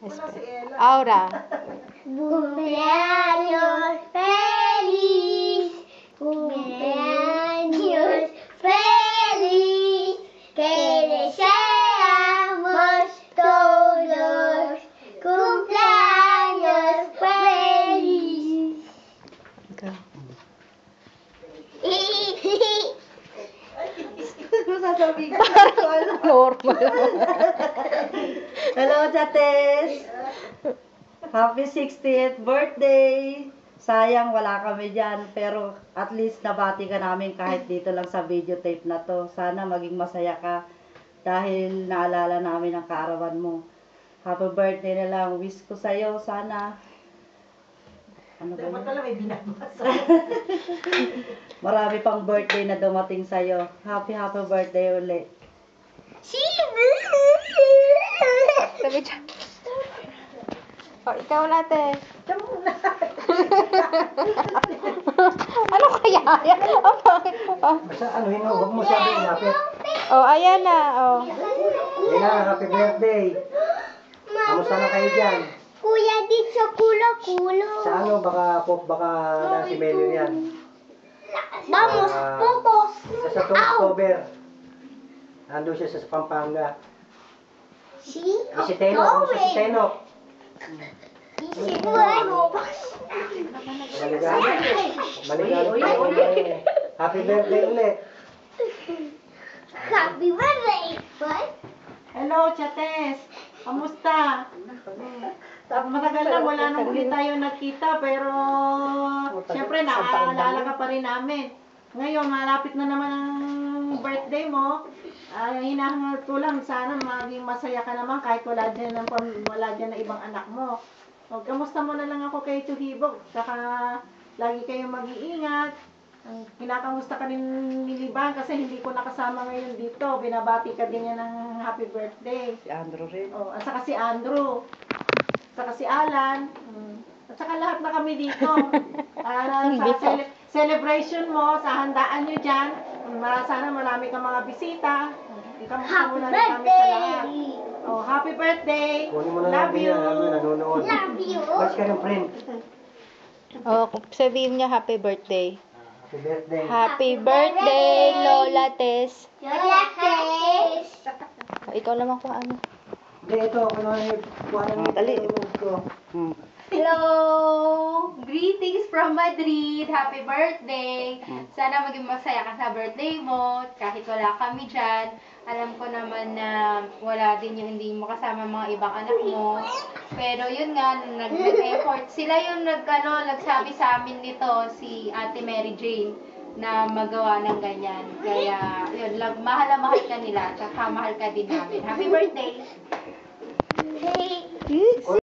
Aura. Cumpleaños feliz, cumpleaños feliz, que deseamos todos cumpleaños feliz. Ikaw. Ano sasabihin ko? Normal. Hello, Chates! Happy 60th birthday! Sayang wala kami dyan, pero at least nabati ka namin kahit dito lang sa videotape na to. Sana maging masaya ka dahil naalala namin ang kaarawan mo. Happy birthday na lang. Wish ko sa'yo, sana. Ano ba yun? Marami pang birthday na dumating sa'yo. Happy birthday ulit. Sabi dyan. O, ikaw natin. Ano kaya? Oh, bakit? Oh. Basta anuhin mo, huwag mo sabi lapit. Oh, ayan na. Oh. Yan na, happy birthday. Kamusta na kayo dyan? Kuya, di sa kulo-kulo. Sa ano, baka na si Melly yan. Vamos, putos. Sa October. Nandun siya sa Pampanga. Si Si Tenok, kamusta si Tenok? Si Bueno. Maligalo pa ako. Happy birthday ulit. Happy birthday, bud. Hello, Chates! Kamusta? Matagal na, wala nang ulit tayo nagkita, pero siyempre naaalala ka pa rin namin. Ngayon, malapit na naman ang birthday mo. Hinahangal ko lang, sana maging masaya ka naman kahit wala dyan na ibang anak mo. O, kamusta mo na lang ako kay Tuhibog, saka lagi kayong mag-iingat. Kinakamusta ka rin ni Liban kasi hindi ko nakasama ngayon dito. Binabati ka din niya ng happy birthday. Si Andrew rin. Oh, at saka si Andrew. At saka si Alan. At saka lahat na kami dito. Sa celebration mo, sa handaan nyo dyan, sana marami kang mga bisita. Ikamusta mo na rin kami sa lahat. Oh, happy birthday! Kunin mo na Love lang you! din nanonood. Love you. Watch ka ng friend. Oh, sabihin niya happy birthday. Happy birthday. Happy birthday, Lola Tess. Lola Tess. Oh, ikaw naman kung ano. Hindi, ito. Ano yung Dali. ko. Hello! Greetings from Madrid! Happy birthday! Sana maging masaya ka sa birthday mo, kahit wala kami dyan. Alam ko naman na wala din yung hindi mo kasama mga ibang anak mo. Pero yun nga, nag-effort. Sila yung nagsabi sa amin nito, si Ate Mary Jane, na magawa ng ganyan. Kaya, yun, mahal na mahal ka nila, at mahal ka din namin. Happy birthday! Hey.